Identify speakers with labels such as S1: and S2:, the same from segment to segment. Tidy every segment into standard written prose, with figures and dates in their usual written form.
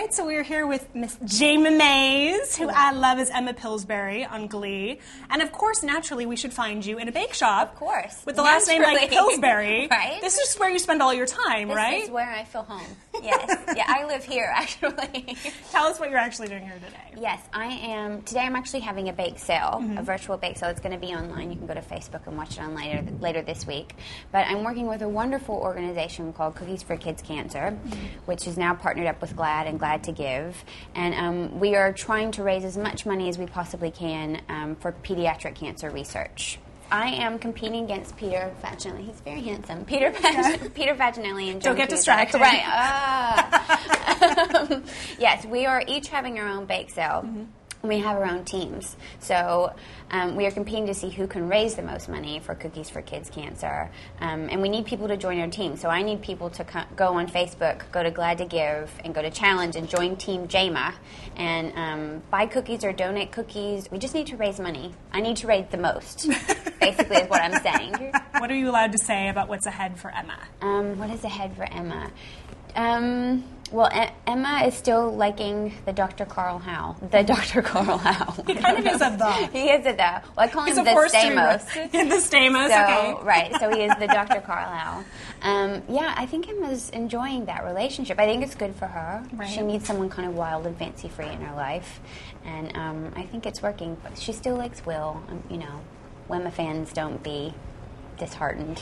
S1: right, so we're here with Miss Jayma Mays, who I love as Emma Pillsbury on Glee. And of course, naturally, we should find you in a bake shop.
S2: Of course.
S1: With the last name like Pillsbury.
S2: Right.
S1: This is where you spend all your time, right?
S2: This is where I feel home. Yes. Yeah, I live here, actually.
S1: Tell us what you're actually doing here today.
S2: Yes, today I'm actually having a bake sale, a virtual bake sale. It's going to be online. You can go to Facebook and watch it on later this week. But I'm working with a wonderful organization called Cookies for Kids Cancer, which is now partnered up with GLAAD and Glad to Give. And we are trying to raise as much money as we possibly can for pediatric cancer research. I am competing against Peter Facinelli. He's very handsome. Peter Facinelli and Joan
S1: Don't get
S2: Cusack.
S1: distracted.
S2: Right. Yes, we are each having our own bake sale. We have our own teams. So we are competing to see who can raise the most money for Cookies for Kids Cancer. And we need people to join our team. So I need people to go on Facebook, go to Glad to Give, and go to Challenge and join Team Jayma. And buy cookies or donate cookies. We just need to raise money. I need to raise the most, basically is what I'm saying.
S1: What are you allowed to say about what's ahead for Emma?
S2: What is ahead for Emma? Well, Emma is still liking the Dr. Carl Howe. The Dr. Carl Howe.
S1: He kind of is a the.
S2: He is a the. Well, I call him the Stamos.
S1: The Stamos,
S2: so,
S1: okay.
S2: Right, so he is the Dr. Carl Howe. Yeah, I think Emma's enjoying that relationship. I think it's good for her.
S1: Right.
S2: She needs someone kind of wild and fancy-free in her life. And I think it's working. But she still likes Will. Wemma fans, don't be disheartened.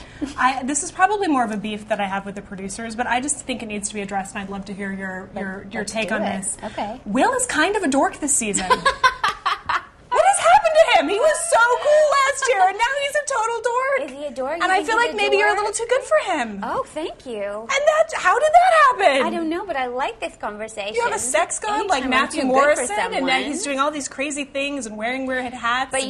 S1: This is probably more of a beef that I have with the producers, but I just think it needs to be addressed, and I'd love to hear your take on this.
S2: Okay.
S1: Will is kind of a dork this season. What has happened to him? He was so cool last year, and now he's a total dork.
S2: Is he a dork?
S1: And I feel like maybe you're a little too good for him.
S2: Oh, thank you.
S1: And how did that happen?
S2: I don't know, but I like this conversation.
S1: You have a sex god like Matthew Morrison, and now he's doing all these crazy things and wearing weird hats.
S2: But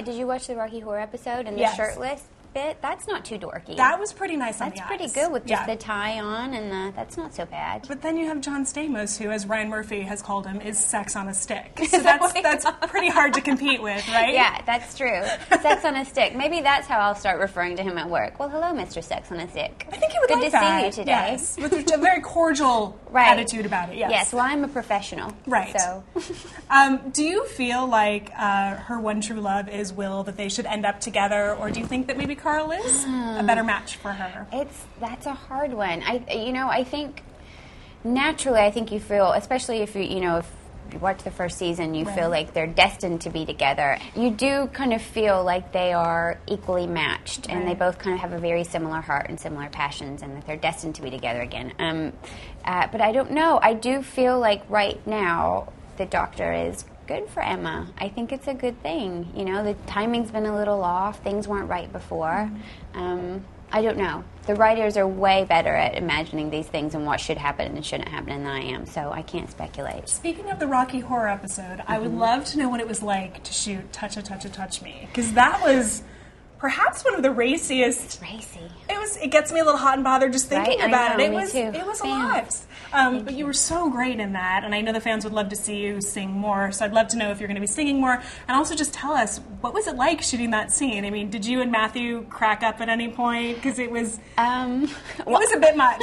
S2: did you watch the Rocky Horror episode and the shirtless bit? That's not too dorky.
S1: That was pretty nice on the eyes.
S2: That's pretty good with just the tie on, and that's not so bad.
S1: But then you have John Stamos, who, as Ryan Murphy has called him, is sex on a stick. So that's pretty hard to compete with, right?
S2: Yeah, that's true. Sex on a stick. Maybe that's how I'll start referring to him at work. Well, hello, Mr. Sex on a Stick.
S1: I think he would
S2: good
S1: like
S2: to
S1: that.
S2: see you today.
S1: Yes, with a very cordial attitude about it. Yes.
S2: Yes. Well, I'm a professional.
S1: Right.
S2: So,
S1: do you feel like her one true love is Will, that they should end up together, or do you think that maybe Carl is a better match for her?
S2: That's a hard one. I think naturally, I think you feel, especially if you watch the first season, you feel like they're destined to be together. You do kind of feel like they are equally matched, and they both kind of have a very similar heart and similar passions, and that they're destined to be together again. But I don't know. I do feel like right now the doctor is good for Emma. I think it's a good thing. The timing's been a little off. Things weren't right before. I don't know. The writers are way better at imagining these things and what should happen and shouldn't happen than I am, so I can't speculate.
S1: Speaking of the Rocky Horror episode, I would love to know what it was like to shoot Touch Me, because that was perhaps one of the raciest.
S2: It's racy.
S1: It gets me a little hot and bothered just thinking about it. It was a lot. But you were so great in that, and I know the fans would love to see you sing more, so I'd love to know if you're going to be singing more. And also just tell us, what was it like shooting that scene? I mean, did you and Matthew crack up at any point? Because it was it was a bit much.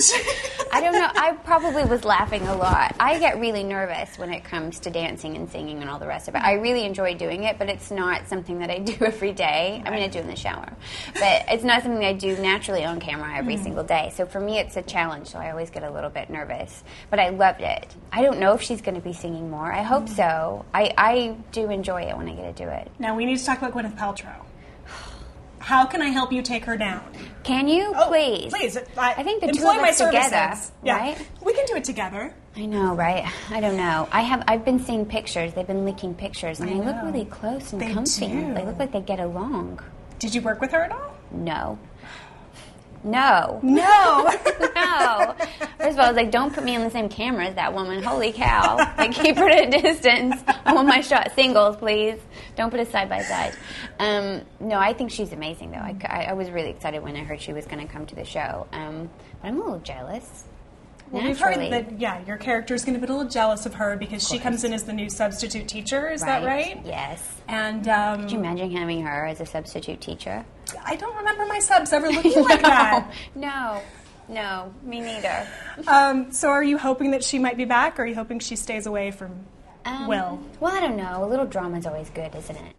S2: I don't know. I probably was laughing a lot. I get really nervous when it comes to dancing and singing and all the rest of it. I really enjoy doing it, but it's not something that I do every day. I mean, I do in the shower. But it's not something that I do naturally on camera every single day. So for me, it's a challenge, so I always get a little bit nervous. But I loved it. I don't know if she's going to be singing more. I hope so. I do enjoy it when I get to do it.
S1: Now, we need to talk about Gwyneth Paltrow. How can I help you take her down?
S2: Can you? Please.
S1: Please.
S2: I think the two of us together, right?
S1: We can do it together.
S2: I know, right? I don't know. I've been seeing pictures. They've been leaking pictures, and they look really close and comfy.
S1: Do.
S2: They look like they get along.
S1: Did you work with her at all?
S2: No.
S1: No.
S2: First of all, I was like, don't put me on the same camera as that woman. Holy cow. Like, keep her at a distance. I want my shot singles, please. Don't put us side by side. No, I think she's amazing, though. I was really excited when I heard she was going to come to the show. But I'm a little jealous.
S1: Well, we've heard that, your character is going to be a little jealous of her because she comes in as the new substitute teacher. Is that right?
S2: Yes.
S1: And
S2: could you imagine having her as a substitute teacher?
S1: I don't remember my subs ever looking like that.
S2: No. No, me neither.
S1: So are you hoping that she might be back, or are you hoping she stays away from Will?
S2: Well, I don't know. A little drama's always good, isn't it?